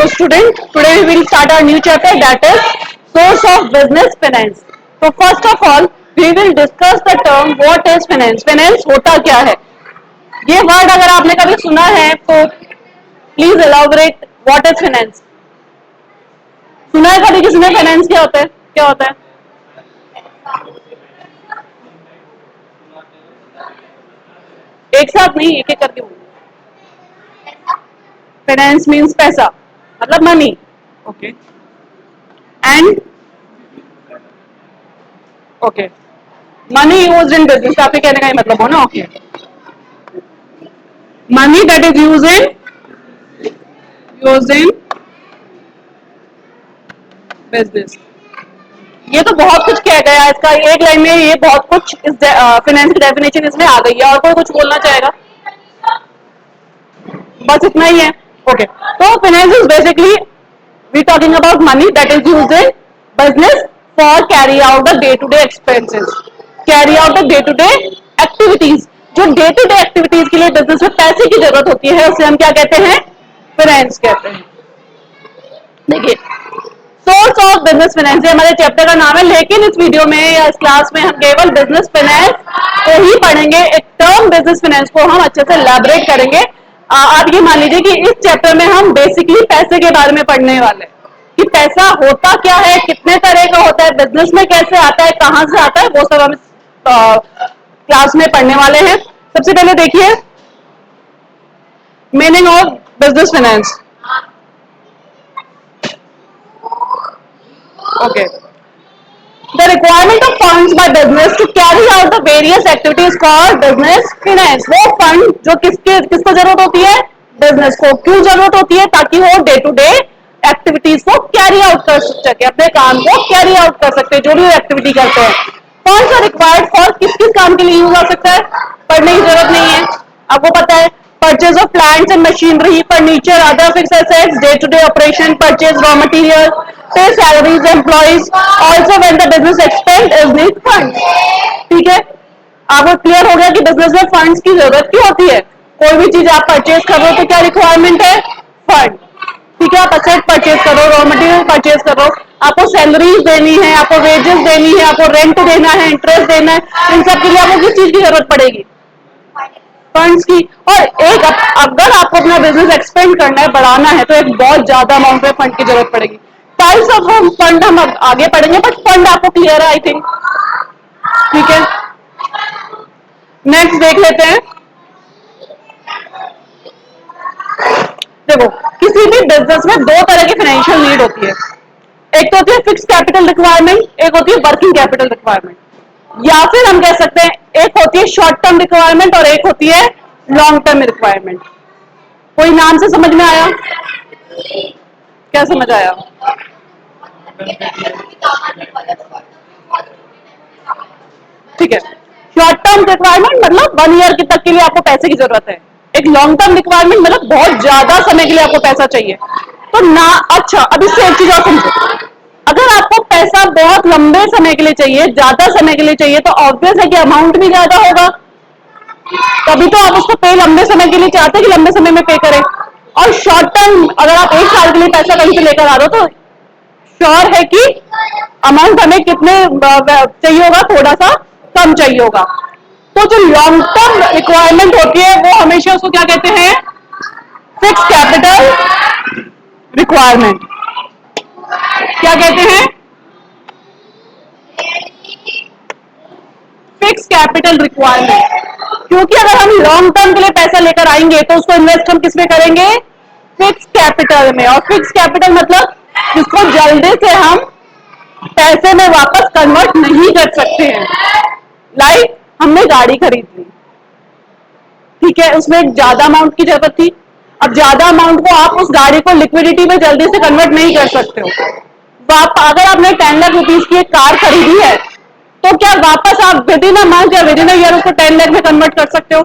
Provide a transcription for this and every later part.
So student, today we will start our new chapter, that is source of business finance. So first of all, we will discuss the term what is finance. Finance होता क्या है? ये word अगर आपने कभी सुना है तो please elaborate what is finance. सुना है कभी किसी ने फाइनेंस क्या होता है? क्या होता है? एक साथ नहीं, एक एक करके. फाइनेंस मीन्स पैसा, मतलब money. Okay. And okay, money use in business, आपके कहने का ही मतलब हो ना. Okay, money that is use in business. ये तो बहुत कुछ कह गया इसका एक लाइन में, ये बहुत कुछ इस फाइनेंस की डेफिनेशन इसमें आ गई है. और कोई कुछ बोलना चाहेगा? बस इतना ही है. ओके, तो finance is basically we talking about money that is used in business for carry out the day to day expenses, carry out the day to day activities. जो डे टू डे एक्टिविटीज के लिए business में पैसे की जरूरत होती है उसे हम क्या कहते हैं? फाइनेंस कहते हैं. देखिए, सोर्स ऑफ बिजनेस फाइनेंस ये हमारे चैप्टर का नाम है, लेकिन इस वीडियो में या इस क्लास में हम केवल बिजनेस फाइनेंस को ही पढ़ेंगे. एक टर्म बिजनेस फाइनेंस को हम अच्छे से एलैबोरेट करेंगे. आप ये मान लीजिए कि इस चैप्टर में हम बेसिकली पैसे के बारे में पढ़ने वाले हैं कि पैसा होता क्या है, कितने तरह का होता है, बिजनेस में कैसे आता है, कहां से आता है, वो सब हम क्लास में पढ़ने वाले हैं. सबसे पहले देखिए meaning of business finance. Okay, the requirement of funds by business to carry out the various activities called business finance. वो फंड जो किसको जरूरत होती है? बिजनेस को. क्यों जरूरत होती है? ताकि वो डे टू डे एक्टिविटीज को कैरी आउट कर सके, अपने काम को कैरी आउट कर सकते हैं, जो भी एक्टिविटी करते हैं. फंड्स आर रिक्वायर्ड फॉर किस किस काम के लिए यूज हो सकता है? पढ़ने की जरूरत नहीं है, आपको पता है. Purchase of plants and machinery, furniture, other fixed assets, day to day operation, purchase raw material, pay salaries employees, also when the business expand is need funds. ठीक है, आपको क्लियर हो गया कि बिजनेस में फंड्स की जरूरत क्यों होती है. कोई भी चीज आप परचेज कर रहे हो तो क्या रिक्वायरमेंट है? फंड. ठीक है, आप असेट परचेज करो, रॉ मटेरियल परचेज करो, आपको सैलरीज देनी है, आपको वेजेस देनी है, आपको रेंट देना है, इंटरेस्ट देना है, इन सब के लिए आपको किस चीज की जरूरत पड़ेगी? फंड्स की. और एक अगर आपको अपना बिजनेस एक्सपेंड करना है, बढ़ाना है, तो एक बहुत ज्यादा अमाउंट में फंड की जरूरत पड़ेगी. टाइप्स ऑफ फंड हम आगे पढ़ेंगे, बट फंड आपको क्लियर है आई थिंक. ठीक है, नेक्स्ट देख लेते हैं. देखो, किसी भी बिजनेस में दो तरह की फाइनेंशियल नीड होती है. एक तो होती है फिक्स कैपिटल रिक्वायरमेंट, एक होती है वर्किंग कैपिटल रिक्वायरमेंट. या फिर हम कह सकते हैं एक होती है शॉर्ट टर्म रिक्वायरमेंट और एक होती है लॉन्ग टर्म रिक्वायरमेंट. कोई नाम से समझ में आया? क्या समझ आया? ठीक है, शॉर्ट टर्म रिक्वायरमेंट मतलब 1 ईयर तक के लिए आपको पैसे की जरूरत है. एक लॉन्ग टर्म रिक्वायरमेंट मतलब बहुत ज्यादा समय के लिए आपको पैसा चाहिए. तो ना, अच्छा अब इससे एक चीज और समझो. अगर आपको पैसा बहुत लंबे समय के लिए चाहिए, ज्यादा समय के लिए चाहिए, तो ऑब्वियस है कि अमाउंट भी ज्यादा होगा. तभी तो आप उसको पे लंबे समय के लिए चाहते हैं कि लंबे समय में पे करें. और शॉर्ट टर्म अगर आप 1 साल के लिए पैसा कहीं से लेकर आ रहे हो तो श्योर है कि अमाउंट हमें कितने चाहिए होगा? थोड़ा सा कम चाहिए होगा. तो जो लॉन्ग टर्म रिक्वायरमेंट होती है वो हमेशा उसको क्या कहते हैं? Fix capital requirement. क्या कहते हैं? Fix capital requirement. क्योंकि अगर हम लॉन्ग टर्म के लिए पैसा लेकर आएंगे तो उसको इन्वेस्ट हम किसमें करेंगे? फिक्स कैपिटल में. और फिक्स कैपिटल मतलब जिसको जल्दी से हम पैसे में वापस कन्वर्ट नहीं कर सकते हैं. लाइक हमने गाड़ी खरीद ली, ठीक है, उसमें ज्यादा अमाउंट की जरूरत थी. अब ज्यादा अमाउंट को आप उस गाड़ी को लिक्विडिटी में जल्दी से कन्वर्ट नहीं कर सकते हो. अगर आपने 10 लाख रुपीज की एक कार खरीदी है तो क्या वापस आप विद इन अ मंथ या विद इन अ ईयर उसको 10 लाख में कन्वर्ट कर सकते हो?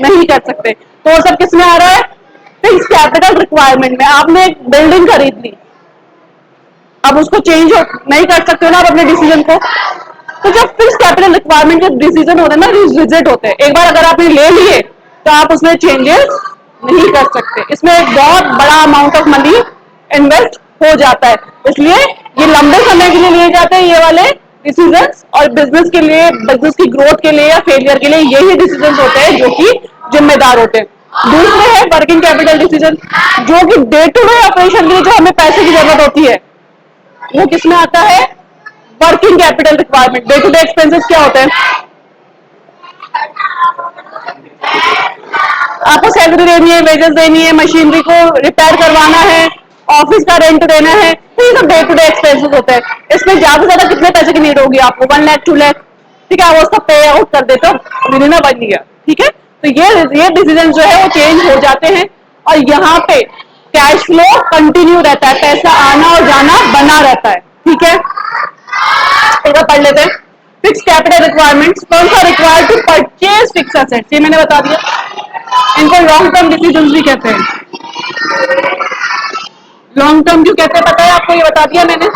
नहीं कर सकते. तो वो सब किसमें आ रहा है? फिक्स कैपिटल रिक्वायरमेंट में. आपने एक बिल्डिंग खरीद ली, अब उसको चेंज नहीं कर सकते हो ना आप अपने डिसीजन को. तो जब फिक्स कैपिटल रिक्वायरमेंट के डिसीजन होते हैं ना, रिविजिट होते हैं. एक बार अगर आपने ले लिए तो आप उसमें चेंजेस नहीं कर सकते. इसमें एक बहुत बड़ा अमाउंट ऑफ मनी इन्वेस्ट हो जाता है। इसलिए ये लंबे समय के लिए लिए जाते हैं ये वाले डिसीजंस, और बिजनेस के लिए, बिजनेस की ग्रोथ के लिए या फेलियर के लिए यही डिसीजंस होते हैं जो कि जिम्मेदार होते हैं। दूसरे है वर्किंग कैपिटल डिसीजन, जो कि डे टू डे ऑपरेशन के लिए जो हमें पैसे की जरूरत होती है वो किसमें आता है? Working capital requirement. Day to day expenses क्या होते हैं? आपको सैलरी देनी है, वेजेस देनी है, मशीनरी को रिपेयर करवाना है, ऑफिस का रेंट देना है, तो ये सब डे टू डे एक्सपेंसेस होते हैं। इसमें ज्यादा से ज्यादा कितने पैसे की नीड होगी आपको? 1 लाख 2 लाख, ठीक है, वो सब पे आउट कर देते हो विदिन अ 1 ईयर, ठीक है। तो ये डिसीजन जो है वो चेंज हो जाते हैं, और यहाँ पे कैश फ्लो कंटिन्यू रहता है, पैसा आना और जाना बना रहता है, ठीक है। एक बार पढ़ लेते हैं। फिक्स कैपिटल रिक्वायरमेंट्स, कौन सा required to purchase fix assets, ये मैंने बता दिया। इनको लॉन्ग टर्म डिसीजन भी कहते हैं। लॉन्ग टर्म क्यों कहते हैं पता है आपको? ये बता दिया मैंने।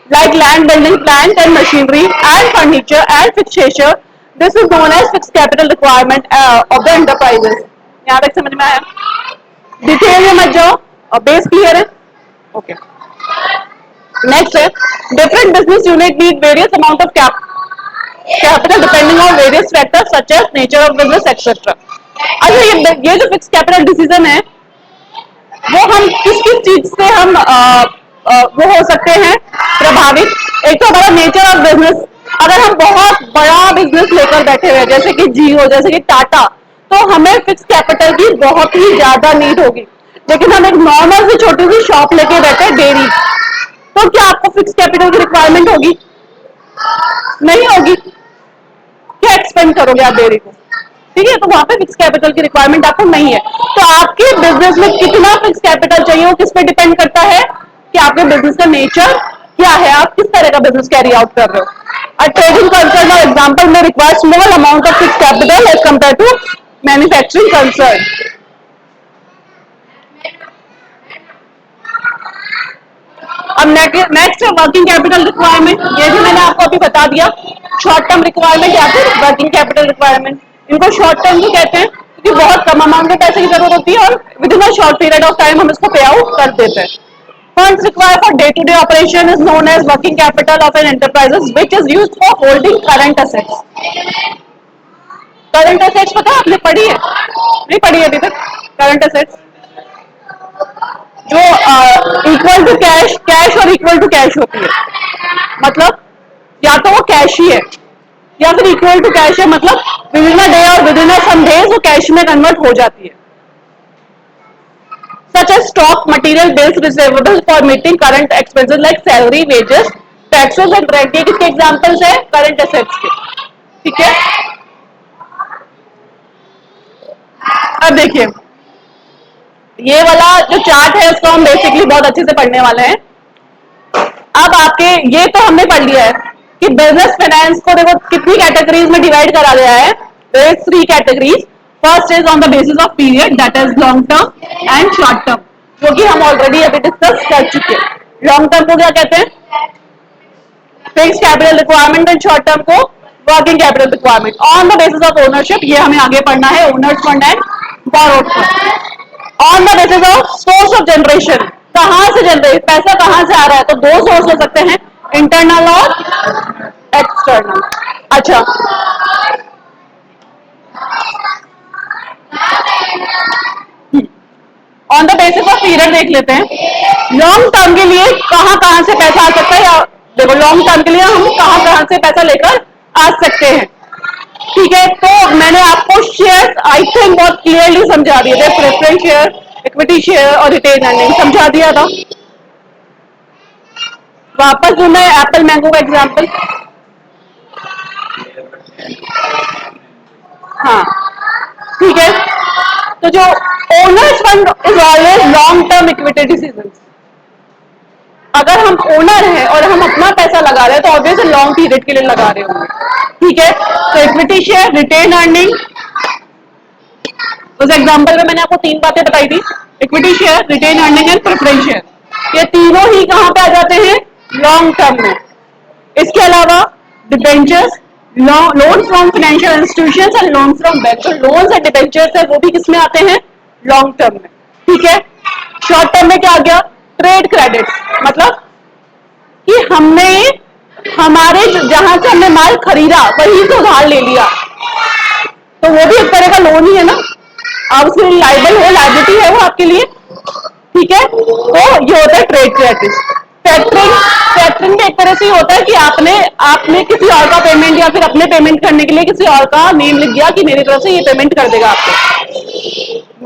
Like land, building, plant and machinery and furniture and fixture, this is known as fix capital requirement of the enterprises. यहाँ तक समझ में आया? डिटेल में मत जाओ, और बेस क्लियर है? ओके। नेक्स्ट है, different business unit need various amount of capital depending on various factors such as nature of business etcetera. अच्छा, ये जो फिक्स कैपिटल डिसीजन है वो हम किस किस चीज से हम वो हो सकते हैं प्रभावित? एक तो हमारा नेचर ऑफ बिजनेस। अगर हम बहुत बड़ा बिजनेस लेकर बैठे हुए जैसे कि जियो, जैसे कि टाटा, तो हमें फिक्स कैपिटल की बहुत ही ज्यादा नीड होगी। लेकिन हम एक नॉर्मल सी छोटी सी शॉप लेके बैठे डेयरी, तो क्या आपको फिक्स कैपिटल की रिक्वायरमेंट होगी? नहीं होगी। क्या एक्सपेंड करोगे आप डेयरी को? ठीक है, तो वहां पे फिक्स कैपिटल की रिक्वायरमेंट आपको नहीं है। तो आपके बिजनेस में कितना फिक्स कैपिटल चाहिए वो किस पे डिपेंड करता है कि आपके बिजनेस का नेचर क्या है, आप किस तरह का बिजनेस कैरी आउट कर रहे हो। अ ट्रेडिंग कंसर्न और एग्जांपल में require small amount of fix capital as compare to manufacturing concern. अब नेक्स्ट है वर्किंग कैपिटल रिक्वायरमेंट। ये भी मैंने आपको अभी बता दिया, शॉर्ट टर्म रिक्वायरमेंट या फिर वर्किंग कैपिटल रिक्वायरमेंट। इनको शॉर्ट टर्म भी कहते हैं क्योंकि बहुत कम अमाउंट में पैसे की जरूरत होती है और within a short period of time हम इसको पे आउट कर देते हैं। Funds required for day-to-day operation is known as working capital of an enterprise, which is used for holding current assets. Current assets पता है आपने पढ़ी है? नहीं पढ़ी है अभी तक? करंट असेट्स जो इक्वल टू कैश, कैश और इक्वल टू कैश होती है, मतलब या तो वो कैश ही है या फिर इक्वल टू कैश है, मतलब विद इन अ डे और within a some days वो कैश में कन्वर्ट हो जाती है। Such as stock, material, bills, receivables for meeting current expenses like salary, wages, taxes and rent. ये किसके एग्जांपल्स है? करंट असेट्स के, ठीक है। अब देखिए, ये वाला जो चार्ट है उसको हम बेसिकली बहुत अच्छे से पढ़ने वाले हैं। अब आपके ये तो हमने पढ़ लिया है कि बिजनेस फाइनेंस को देखो कितनी कैटेगरीज में डिवाइड करा गया है। There is 3 categories. First is on the basis of period, that is long term and short term, जो कि हम ऑलरेडी अभी डिस्कस कर चुके हैं। लॉन्ग टर्म को क्या कहते हैं? Fix capital requirement, and short term को working capital requirement on the basis of ownership. ये हमें आगे पढ़ना है, owners fund and borrowed fund. On the basis of source of generation, कहां से जनरेट, पैसा कहां से आ रहा है? तो 2 सोर्स हो सकते हैं, इंटरनल और एक्सटर्नल। अच्छा, on the basis of period देख लेते हैं। लॉन्ग टर्म के लिए कहां कहां से पैसा आ सकता है, या देखो लॉन्ग टर्म के लिए हम कहां कहां से पैसा लेकर आ सकते हैं, ठीक है। तो मैंने आपको शेयर आई थिंक बहुत क्लियरली समझा दिए थे, प्रेफरेंस शेयर, इक्विटी शेयर और रिटेन अर्निंग समझा दिया था। वापस जो मैं एप्पल मैंगो का एग्जांपल, हाँ ठीक है। तो जो owner's fund is always long term equity decision. अगर हम ओनर हैं और हम अपना पैसा लगा रहे हैं तो ऑब्वियसली लॉन्ग पीरियड के लिए लगा रहे होंगे, ठीक है। तो इक्विटी शेयर, रिटेन अर्निंग, उस एग्जांपल में मैंने आपको 3 बातें बताई थी, equity share, retain earning and preference share. ये तीनों ही कहां पे आ जाते हैं? लॉन्ग टर्म में। इसके अलावा debentures, loan from financial institutions and loan from bank. जो लोन्स एंड डिबेंचर्स है वो भी किसमें आते हैं? लॉन्ग टर्म में, ठीक है। शॉर्ट टर्म में क्या आ गया? ट्रेड क्रेडिट, मतलब कि हमने हमारे जहां से हमने माल खरीदा वहीं से उधार ले लिया, तो वो भी एक तरह का लोन ही है ना, आप उसमें लाइबल हो, लाइबिलिटी है वो आपके लिए, ठीक है। तो ये होता है ट्रेड क्रेडिट। फैक्टरिंग, फैक्टरिंग भी एक तरह से होता है कि आपने आपने किसी और का पेमेंट या फिर अपने पेमेंट करने के लिए किसी और का नेम लिख दिया कि मेरी तरफ से ये पेमेंट कर देगा आपको।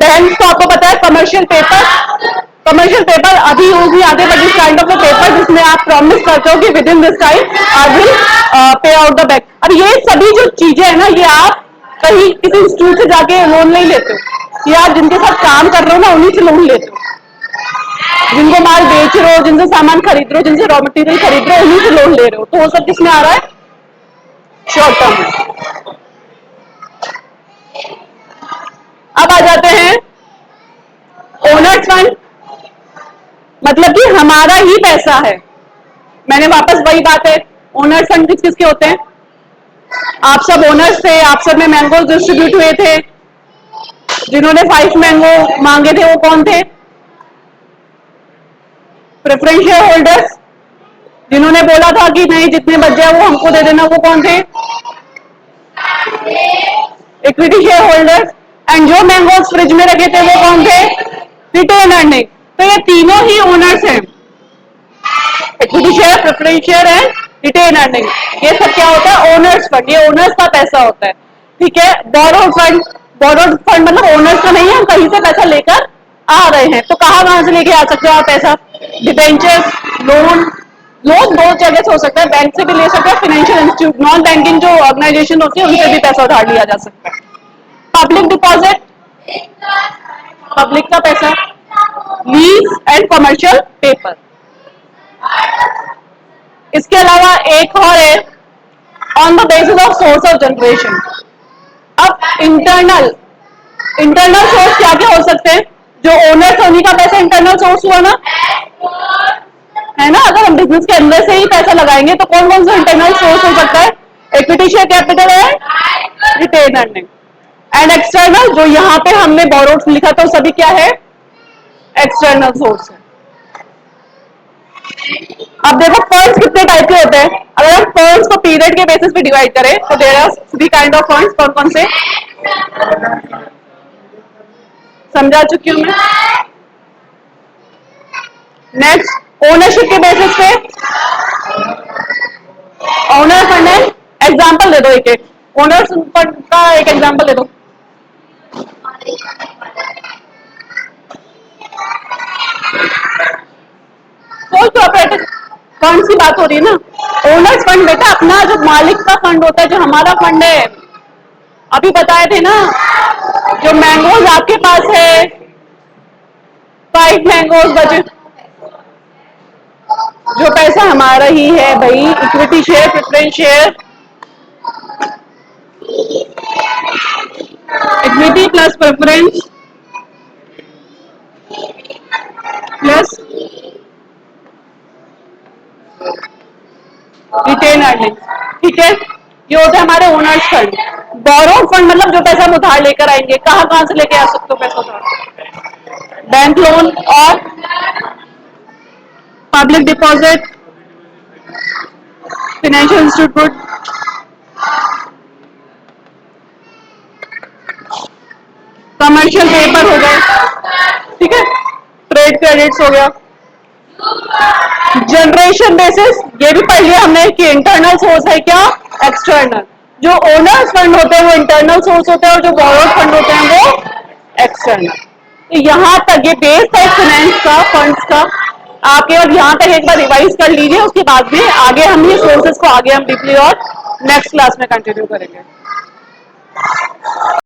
बैंक तो आपको पता है कमर्शियल पेपर, कमर्शियल पेपर अभी यूज नहीं आते, बट इस काइंड ऑफ पेपर जिसमें आप प्रॉमिस करते हो कि with in this time I will pay out the bank. अब ये सभी जो चीजें है ना, ये आप कहीं किसी इंस्टीट्यूट से जाके लोन नहीं लेते हो, ये आप जिनके साथ काम कर रहे हो ना उन्हीं से लोन लेते हो, जिनको माल बेच रहे हो, जिनसे सामान खरीद रहे हो, जिनसे रॉ मटेरियल खरीद रहे हो, उन्हीं से लोन ले रहे हो, तो वो सब किसमें आ रहा है? शॉर्ट टर्म में। अब आ जाते हैं ओनर्स फंड, मतलब कि हमारा ही पैसा है। मैंने वापस वही बात है, ओनर्स फंड किस किसके होते हैं? आप सब ओनर्स थे, आप सब में मैंगो डिस्ट्रीब्यूट हुए थे, जिन्होंने 5 मैंगो मांगे थे वो कौन थे? Preference share holders. जिन्होंने बोला था कि नहीं जितने बच जाए वो हमको दे देना, वो कौन थे? Equity share holders. एंड जो मैंगोज फ्रिज में रखे थे वो कौन थे? Retain earning. तो ये तीनों ही ओनर्स हैं, equity share, preference share and retain earning. ये सब क्या होता है? ओनर्स फंड, ये ओनर्स का पैसा होता है, ठीक है। बोरोड फंड, बोरोड फंड मतलब ओनर्स का नहीं है, हम कहीं से पैसा लेकर आ रहे हैं, तो कहां से लेके आ सकते हो आप पैसा? Debentures, loan. लोन दो जगह से हो सकता है, बैंक से भी ले सकते हैं, फाइनेंशियल इंस्टीट्यूट, नॉन बैंकिंग जो ऑर्गेनाइजेशन होती है उनसे भी पैसा उधार लिया जा सकता है। पब्लिक डिपॉजिट, पब्लिक का पैसा। Lease and commercial paper. इसके अलावा एक और है, on the basis of source of generation. अब इंटरनल, इंटरनल सोर्स क्या क्या हो सकते हैं? जो ओनर्स उन्हीं का पैसा इंटरनल सोर्स हुआ ना, है ना। अगर हम बिजनेस के अंदर से ही पैसा लगाएंगे तो कौन कौन सा इंटरनल सोर्स हो सकता है? इक्विटी शेयर कैपिटल है, रिटेन अर्निंग। एंड एक्सटर्नल, जो यहाँ पे हमने बोरोड लिखा था सभी क्या है? एक्सटर्नल सोर्स है। अब देखो फंड्स कितने टाइप के होते हैं, अगर हम फंड्स को पीरियड के बेसिस पे डिवाइड करें तो there are 3 kind of funds. कौन कौन से समझा चुकी हूं मैं। नेक्स्ट, ओनरशिप के बेसिस पे ओनर फंड है। एग्जांपल दे दो एक एक, ओनर फंड का एक एग्जांपल दे दो। सोल प्रॉपर्टी फंड की बात हो रही है ना। ओनर्स फंड बेटा अपना जो मालिक का फंड होता है, जो हमारा फंड है, अभी बताए थे ना। जो मैंगोज आपके पास है, 5 मैंगोज बचे, जो पैसा हमारा ही है भाई, equity share, preference share, equity plus preference plus retain earning, ठीक है। ये होते हैं हमारे ओनर्स फंड। बोरो फंड मतलब जो पैसा हम उधार लेकर आएंगे, कहां कहां से लेके आ सकते हो पैसा उधार? बैंक लोन और public deposit, financial institute, commercial paper हो गए, ठीक है, ट्रेड क्रेडिट्स हो गया। जनरेशन बेसिस ये भी पढ़ लिया हमने कि इंटरनल सोर्स है क्या, एक्सटर्नल। जो ओनर्स फंड होते हैं वो इंटरनल सोर्स होते हैं और जो बोरोड फंड होते हैं वो एक्सटर्नल। तो यहां तक ये बेस है फाइनेंस का, फंड्स का। आप केवल यहां तक एक बार रिवाइज कर लीजिए, उसके बाद में आगे हम ये सोर्सेज को आगे हम डीपली और नेक्स्ट क्लास में कंटिन्यू करेंगे।